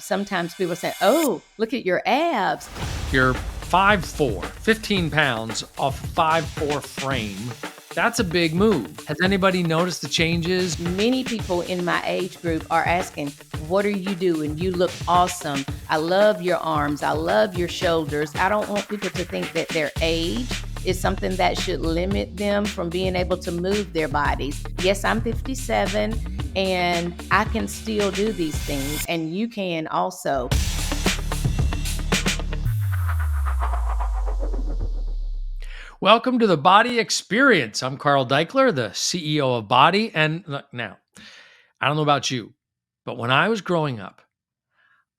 sometimes people say, oh, look at your abs. You're 5'4", 15 pounds off 5'4" frame. That's a big move. Has anybody noticed the changes? Many people in my age group are asking, what are you doing? You look awesome. I love your arms. I love your shoulders. I don't want people to think that their age is something that should limit them from being able to move their bodies. Yes, I'm 57 and I can still do these things, and you can also. Welcome to the BODi Experience. I'm Carl Deichler, the CEO of BODi. And look, now, I don't know about you, but when I was growing up,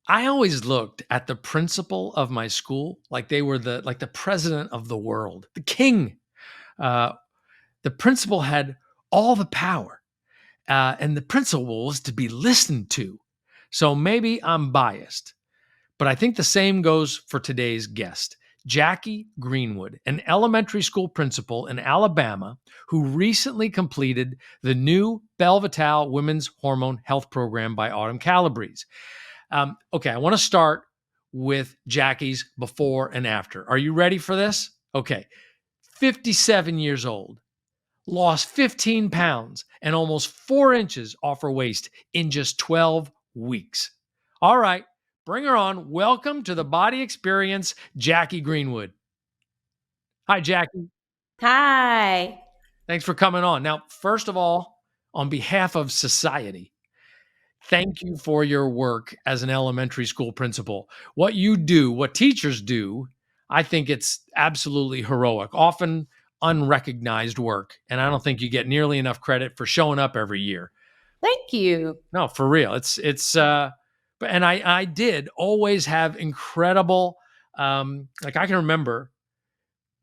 I always looked at the principal of my school like they were the president of the world, the king. The principal had all the power, and the principal was to be listened to. So maybe I'm biased, but I think the same goes for today's guest. Jackie Greenwood, an elementary school principal in Alabama who recently completed the new Belle Vitale Women's Hormone Health Program by Autumn Calabrese. Okay, I want to start with Jackie's before and after. Are you ready for this? Okay, 57 years old, lost 15 pounds and almost 4 inches off her waist in just 12 weeks. All right. Bring her on. Welcome to the BODi Experience, Jackie Greenwood. Hi, Jackie. Hi. Thanks for coming on. Now, first of all, on behalf of society, thank you for your work as an elementary school principal. What you do, what teachers do, I think it's absolutely heroic, often unrecognized work. And I don't think you get nearly enough credit for showing up every year. Thank you. No, for real. And I did always have incredible, like I can remember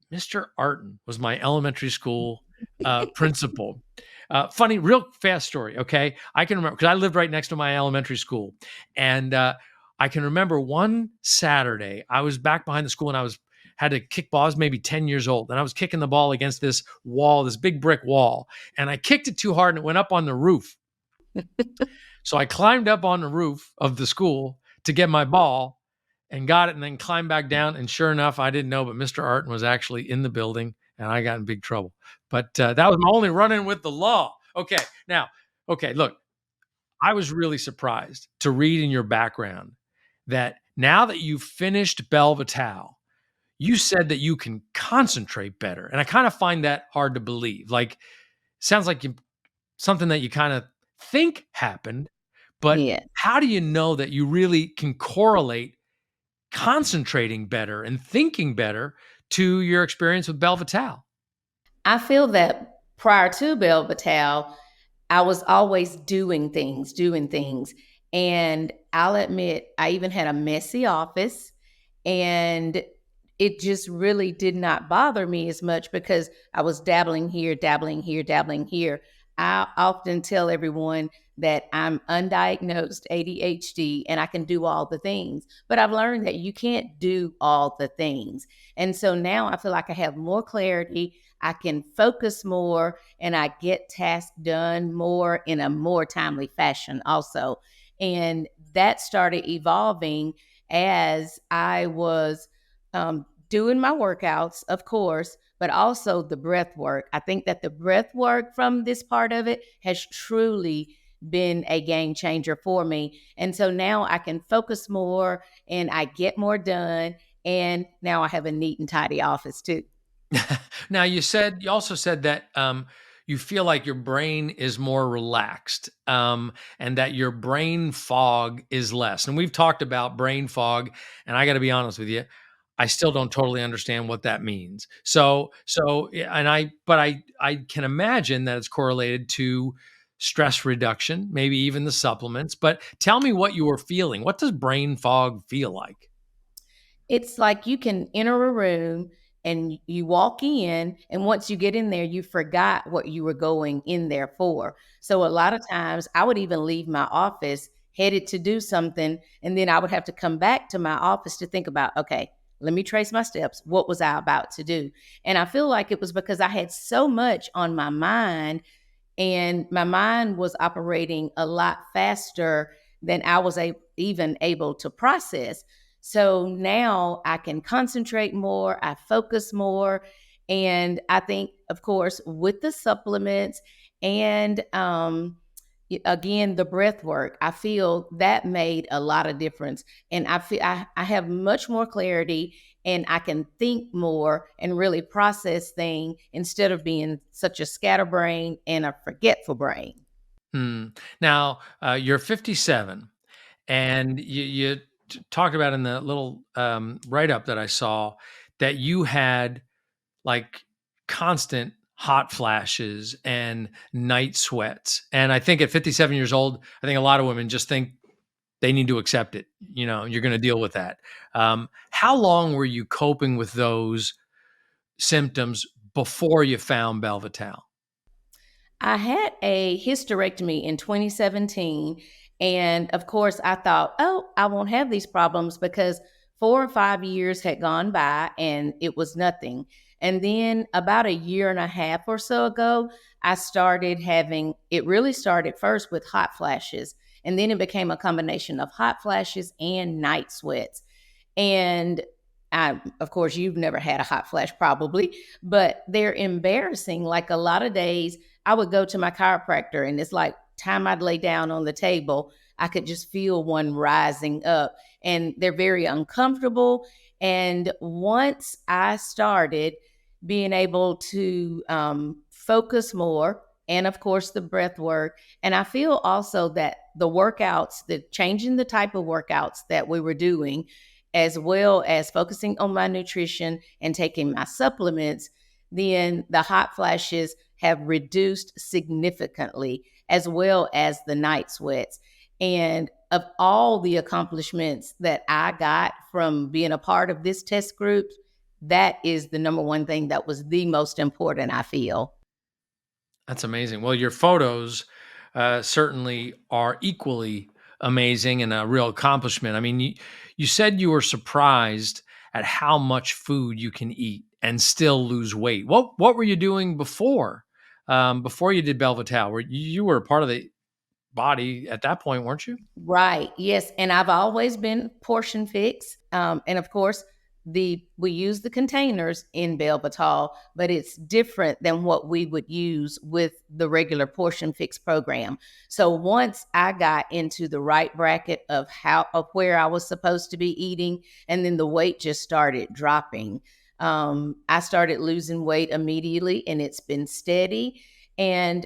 Mr. Arton was my elementary school principal. Funny, real fast story. Okay. I can remember because I lived right next to my elementary school. And I can remember one Saturday, I was back behind the school and had to kick ball. I was maybe 10 years old. And I was kicking the ball against this wall, this big brick wall. And I kicked it too hard and it went up on the roof. So I climbed up on the roof of the school to get my ball and got it and then climbed back down. And sure enough, I didn't know, but Mr. Arton was actually in the building and I got in big trouble. But that was my only run-in with the law. Okay, look, I was really surprised to read in your background that now that you've finished Belle Vitale, you said that you can concentrate better. And I kind of find that hard to believe. Like, sounds like something that you kind of think happened, but how do you know that you really can correlate concentrating better and thinking better to your experience with Belle Vitale? I feel that prior to Belle Vitale, I was always doing things. And I'll admit, I even had a messy office, and it just really did not bother me as much because I was dabbling here. I often tell everyone that I'm undiagnosed ADHD and I can do all the things, but I've learned that you can't do all the things. And so now I feel like I have more clarity. I can focus more and I get tasks done more in a more timely fashion also. And that started evolving as I was doing my workouts, of course, but also the breath work. I think that the breath work from this part of it has truly been a game changer for me. And so now I can focus more and I get more done. And now I have a neat and tidy office too. Now you also said that you feel like your brain is more relaxed and that your brain fog is less. And we've talked about brain fog, and I got to be honest with you, I still don't totally understand what that means. But I can imagine that it's correlated to stress reduction, maybe even the supplements. But tell me what you were feeling. What does brain fog feel like? It's like you can enter a room and you walk in, and once you get in there, you forgot what you were going in there for. So a lot of times I would even leave my office headed to do something, and then I would have to come back to my office to think about, okay, let me trace my steps. What was I about to do? And I feel like it was because I had so much on my mind, and my mind was operating a lot faster than I was even able to process. So now I can concentrate more, I focus more. And I think, of course, with the supplements and again, the breath work, I feel that made a lot of difference. And I feel I have much more clarity and I can think more and really process things instead of being such a scatterbrain and a forgetful brain. Hmm. Now, you're 57, and you talked about in the little write up that I saw that you had like constant hot flashes and night sweats. And I think at 57 years old, I think a lot of women just think they need to accept it. You're going to deal with that. How long were you coping with those symptoms before you found Belle Vitale? I had a hysterectomy in 2017. And of course, I thought, oh, I won't have these problems because 4 or 5 years had gone by and it was nothing. And then about a year and a half or so ago, I started having it really started first with hot flashes. And then it became a combination of hot flashes and night sweats. And of course, you've never had a hot flash probably, but they're embarrassing. Like a lot of days, I would go to my chiropractor, and it's like time I'd lay down on the table, I could just feel one rising up, and they're very uncomfortable. And once I started being able to focus more, and of course the breath work, and I feel also that the workouts, the changing the type of workouts that we were doing, as well as focusing on my nutrition and taking my supplements, then the hot flashes have reduced significantly, as well as the night sweats. And of all the accomplishments that I got from being a part of this test group, that is the number one thing that was the most important, I feel. That's amazing. Well, your photos certainly are equally amazing and a real accomplishment. I mean, you said you were surprised at how much food you can eat and still lose weight. What were you doing before you did Belle Vitale? You were a part of the body at that point, weren't you? Right. Yes. And I've always been portion fix. And of course, we use the containers in Belle Vitale, but it's different than what we would use with the regular portion fix program. So once I got into the right bracket of where I was supposed to be eating, and then the weight just started dropping. I started losing weight immediately, and it's been steady. And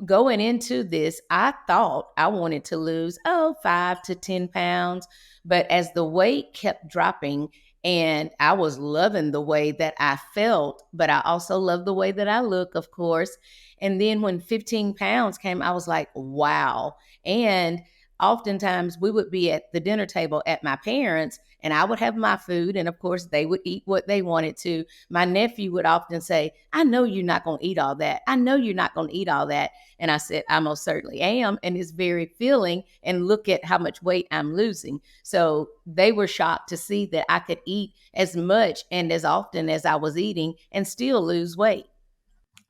going into this, I thought I wanted to lose, 5 to 10 pounds. But as the weight kept dropping, and I was loving the way that I felt, but I also love the way that I look, of course. And then when 15 pounds came, I was like, wow. And oftentimes we would be at the dinner table at my parents', and I would have my food. And of course, they would eat what they wanted to. My nephew would often say, I know you're not going to eat all that. I know you're not going to eat all that. And I said, I most certainly am. And it's very filling. And look at how much weight I'm losing. So they were shocked to see that I could eat as much and as often as I was eating and still lose weight.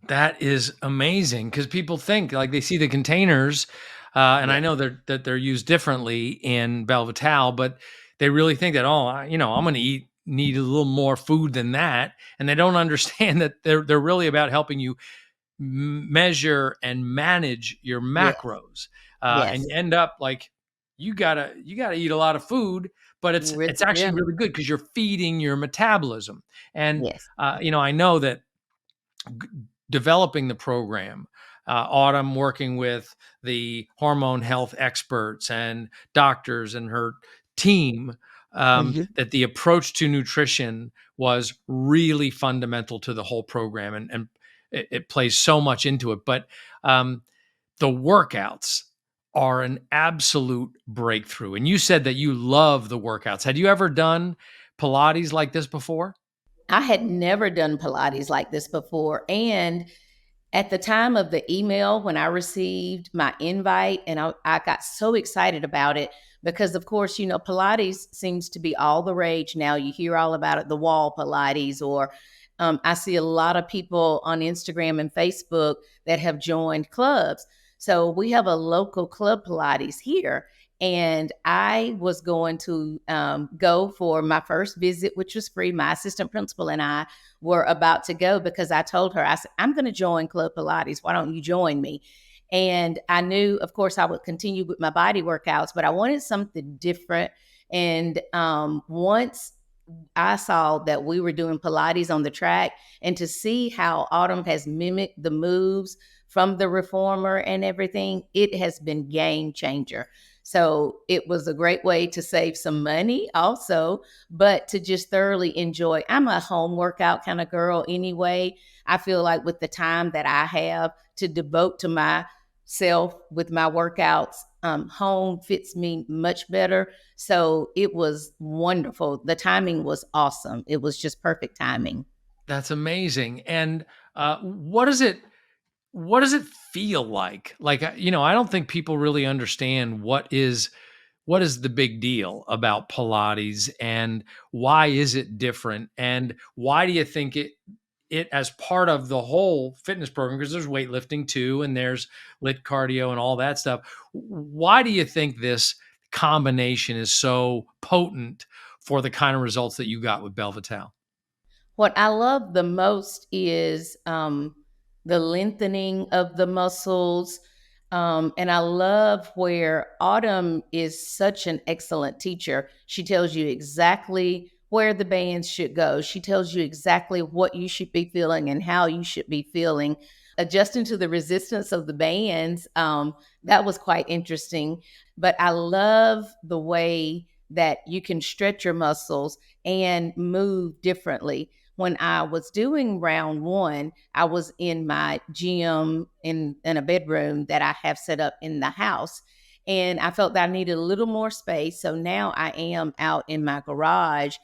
That is amazing because people think like they see the containers, and I Yeah. know that they're used differently in Belle Vitale, but they really think that I'm going to need a little more food than that, and they don't understand that they're really about helping you measure and manage your Yes. macros, and Yes. you end up like you gotta eat a lot of food, but it's actually Yeah. really good because you're feeding your metabolism, and Yes. I know that developing the program, Autumn working with the hormone health experts and doctors and her team, Mhm. that the approach to nutrition was really fundamental to the whole program, and it plays so much into it. But um, the workouts are an absolute breakthrough. And you said that you love the workouts. Had you ever done Pilates like this before? I had never done Pilates like this before. And at the time of the email, when I received my invite, and I got so excited about it because, of course, Pilates seems to be all the rage now. You hear all about it, the wall Pilates, or I see a lot of people on Instagram and Facebook that have joined clubs. So we have a local club Pilates here. And I was going to go for my first visit, which was free. My assistant principal and I were about to go because I told her, I said, I'm going to join Club Pilates. Why don't you join me? And I knew, of course, I would continue with my body workouts, but I wanted something different. And once I saw that we were doing Pilates on the track, and to see how Autumn has mimicked the moves from the reformer and everything, it has been game changer. So it was a great way to save some money also, but to just thoroughly enjoy. I'm a home workout kind of girl anyway. I feel like with the time that I have to devote to myself with my workouts, home fits me much better. So it was wonderful. The timing was awesome. It was just perfect timing. That's amazing. And what does it feel like? Like, I don't think people really understand what is the big deal about Pilates, and why is it different, and why do you think it as part of the whole fitness program, because there's weightlifting too and there's lit cardio and all that stuff. Why do you think this combination is so potent for the kind of results that you got with Belle Vitale? What I love the most is the lengthening of the muscles. And I love where Autumn is such an excellent teacher. She tells you exactly where the bands should go. She tells you exactly what you should be feeling and how you should be feeling. Adjusting to the resistance of the bands, that was quite interesting. But I love the way that you can stretch your muscles and move differently. When I was doing round one, I was in my gym in a bedroom that I have set up in the house. And I felt that I needed a little more space. So now I am out in my garage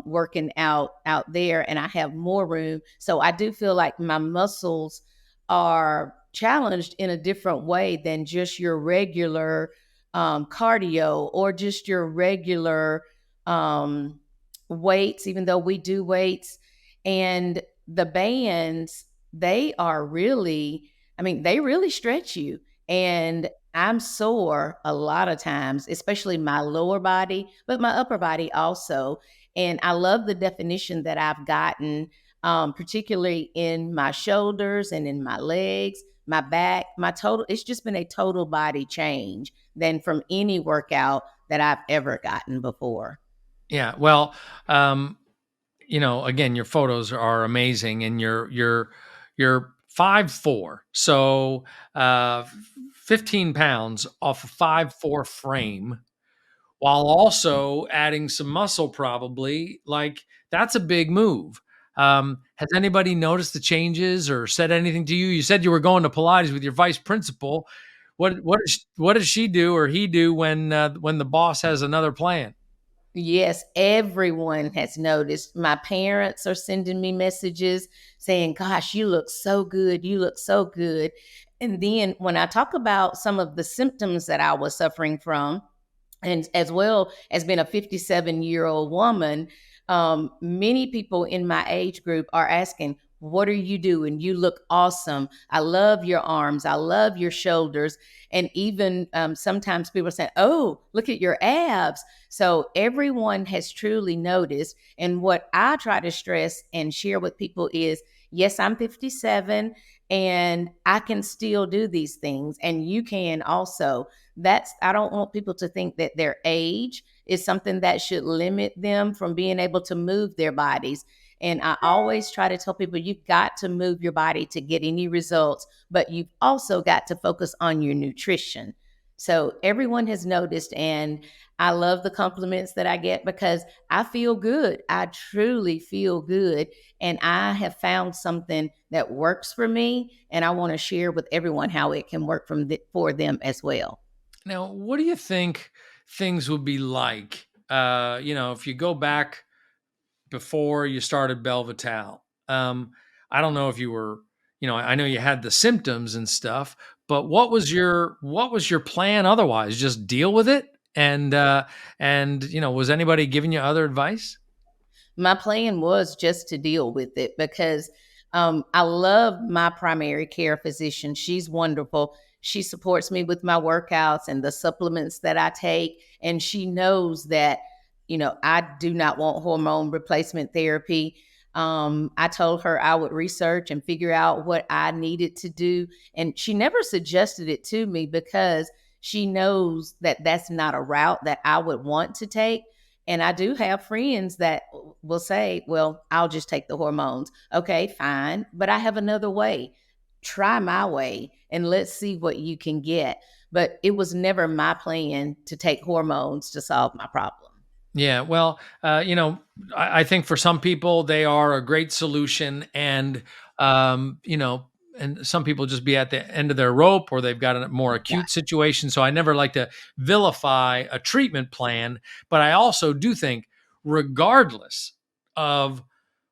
working out there, and I have more room. So I do feel like my muscles are challenged in a different way than just your regular cardio or just your regular um, weights, even though we do weights. And the bands, they are really, I mean, they really stretch you. And I'm sore a lot of times, especially my lower body, but my upper body also. And I love the definition that I've gotten, particularly in my shoulders and in my legs, my back, my total. It's just been a total body change than from any workout that I've ever gotten before. Yeah. Well, um, again, your photos are amazing, and you're 5'4", so 15 pounds off a 5'4" frame, while also adding some muscle, probably. Like, that's a big move. Has anybody noticed the changes or said anything to you? You said you were going to Pilates with your vice principal. What does she do or he do when the boss has another plan? Yes, everyone has noticed. My parents are sending me messages saying, "Gosh, you look so good. You look so good." And then when I talk about some of the symptoms that I was suffering from, and as well as being a 57-year-old woman, many people in my age group are asking, what are you doing? You look awesome. I love your arms. I love your shoulders. And even sometimes people say, oh, look at your abs. So everyone has truly noticed. And what I try to stress and share with people is, yes, I'm 57 and I can still do these things. And you can also. I don't want people to think that their age is something that should limit them from being able to move their bodies. And I always try to tell people you've got to move your body to get any results, but you've also got to focus on your nutrition. So everyone has noticed, and I love the compliments that I get because I feel good. I truly feel good. And I have found something that works for me. And I want to share with everyone how it can work for them as well. Now, what do you think things would be like, if you go back before you started Belle Vitale? I don't know if you were, I know you had the symptoms and stuff, but what was your plan otherwise? Just deal with it? And was anybody giving you other advice? My plan was just to deal with it because I love my primary care physician. She's wonderful. She supports me with my workouts and the supplements that I take. And she knows that, I do not want hormone replacement therapy. I told her I would research and figure out what I needed to do. And she never suggested it to me because she knows that that's not a route that I would want to take. And I do have friends that will say, well, I'll just take the hormones. Okay, fine. But I have another way. Try my way and let's see what you can get. But it was never my plan to take hormones to solve my problem. Yeah, well, I think for some people they are a great solution, and and some people just be at the end of their rope, or they've got a more acute situation. So I never like to vilify a treatment plan, but I also do think, regardless of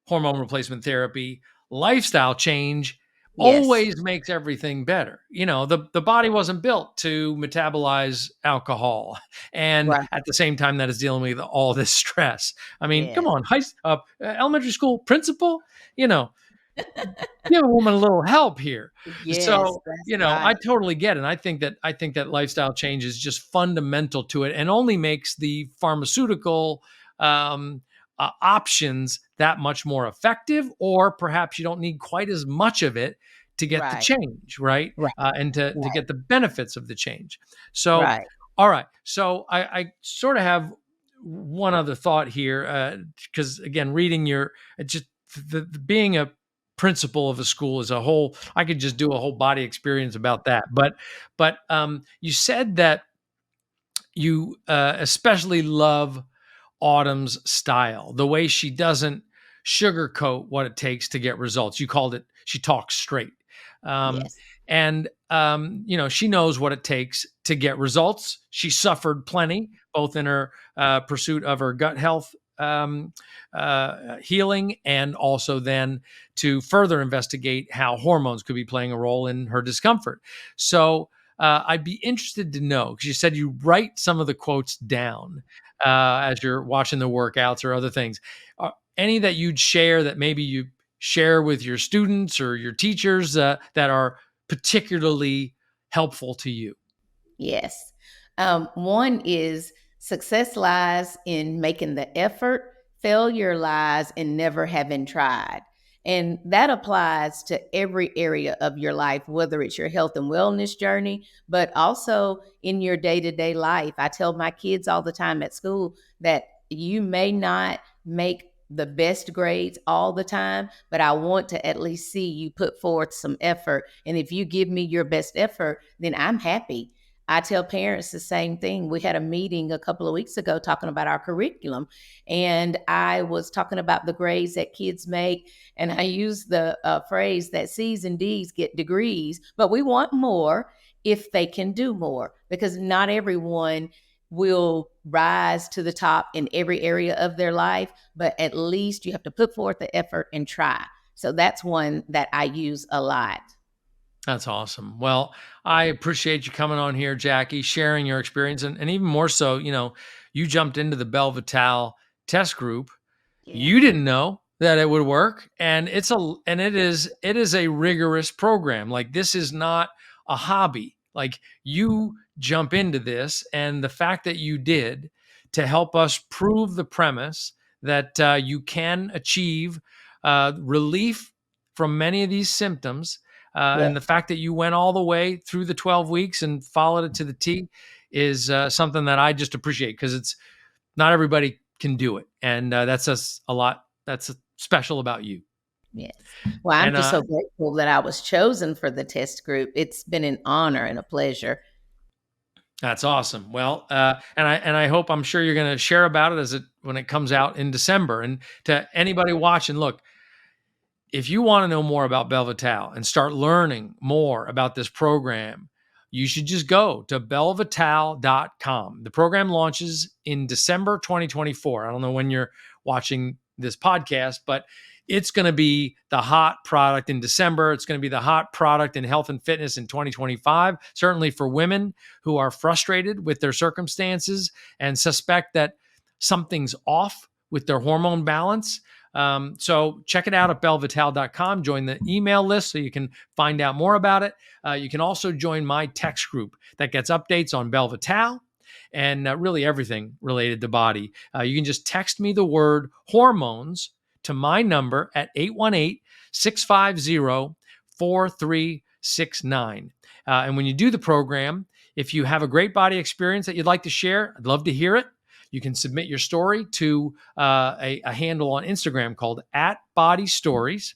hormone replacement therapy, lifestyle change Yes. always makes everything better. The body wasn't built to metabolize alcohol, and Right. at the same time that is dealing with all this stress. I mean, come Yes. on, elementary school principal, you know, give a woman a little help here. Yes, So, that's I right. totally get it. And I think that lifestyle change is just fundamental to it, and only makes the pharmaceutical options that much more effective, or perhaps you don't need quite as much of it to get the Right. change, right? Right. And to Right. get the benefits of the change. So, Right. all right. So I sort of have one other thought here, because again, reading just being a principal of a school is a whole. I could just do a whole BODi experience about that. But you said that you especially love Autumn's style, the way she doesn't sugarcoat what it takes to get results. You called it, she talks straight. Um, Yes. and she knows what it takes to get results. She suffered plenty, both in her pursuit of her gut health healing, and also then to further investigate how hormones could be playing a role in her discomfort. So I'd be interested to know, because you said you write some of the quotes down as you're watching the workouts or other things. Any that you'd share that maybe you share with your students or your teachers that are particularly helpful to you? Yes. One is success lies in making the effort, failure lies in never having tried. And that applies to every area of your life, whether it's your health and wellness journey, but also in your day to day life. I tell my kids all the time at school that you may not make the best grades all the time, but I want to at least see you put forth some effort. And if you give me your best effort, then I'm happy. I tell parents the same thing. We had a meeting a couple of weeks ago talking about our curriculum, and I was talking about the grades that kids make. And I used the phrase that C's and D's get degrees, but we want more if they can do more, because not everyone will rise to the top in every area of their life, but at least you have to put forth the effort and try. So that's one that I use a lot. That's awesome. Well, I appreciate you coming on here, Jackie, sharing your experience, and even more so, you jumped into the Belle Vitale test group. Yeah. You didn't know that it would work, and it is a rigorous program. Like, this is not a hobby. Like, you jump into this, and the fact that you did, to help us prove the premise that you can achieve relief from many of these symptoms, Yeah. and the fact that you went all the way through the 12 weeks and followed it to the T, is something that I just appreciate, because it's not everybody can do it, and that's just a lot that's special about you. Yes. Well, I'm And just so grateful that I was chosen for the test group. It's been an honor and a pleasure. that's awesome. Well, and I hope, I'm sure you're going to share about it when it comes out in December. And to anybody watching, look, if you want to know more about Belle Vitale and start learning more about this program, you should just go to bellevitale.com. The program launches in December 2024. I don't know when you're watching this podcast, but it's going to be the hot product in December. It's going to be the hot product in health and fitness in 2025, certainly for women who are frustrated with their circumstances and suspect that something's off with their hormone balance. So check it out at bellevitale.com. Join the email list so you can find out more about it. You can also join my text group that gets updates on Belle Vitale and really everything related to BODi. You can just text me the word hormones to my number at 818-650-4369. And when you do the program, if you have a great BODi experience that you'd like to share, I'd love to hear it. You can submit your story to a handle on Instagram called @BODiStories.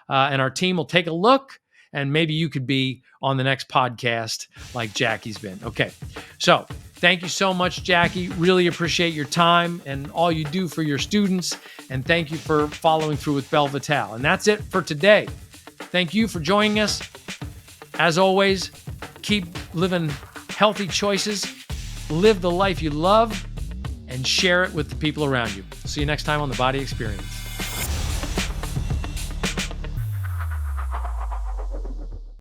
And our team will take a look, and maybe you could be on the next podcast like Jackie's been. Okay. So thank you so much, Jackie. Really appreciate your time and all you do for your students. And thank you for following through with Belle Vitale. And that's it for today. Thank you for joining us. As always, keep living healthy choices, live the life you love, and share it with the people around you. See you next time on the BODi Experience.